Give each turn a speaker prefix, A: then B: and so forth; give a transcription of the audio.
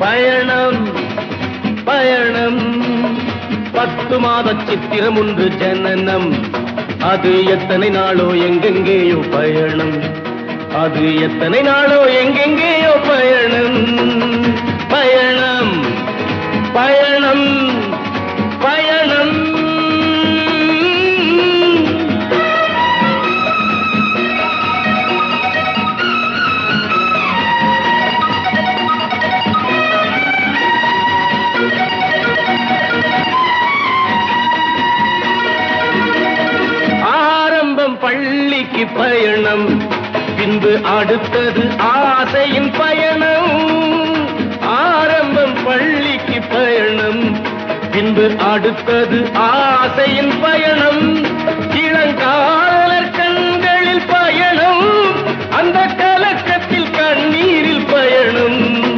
A: பயணம் பயணம் 10 மாத சித்திரம் ஒன்று ஜனனம் அது எத்தனை நாளோ எங்கெங்கேயோ பயணம் அது எத்தனை நாளோ எங்கெங்கேயோ பயணம் பயணம் பயணம் பயணம் பள்ளிக்கு பயணம் பின்பு அடுத்தது ஆசையின் பயணம் ஆரம்பம் பள்ளிக்கு பயணம் பின்பு அடுத்தது ஆசையின் பயணம்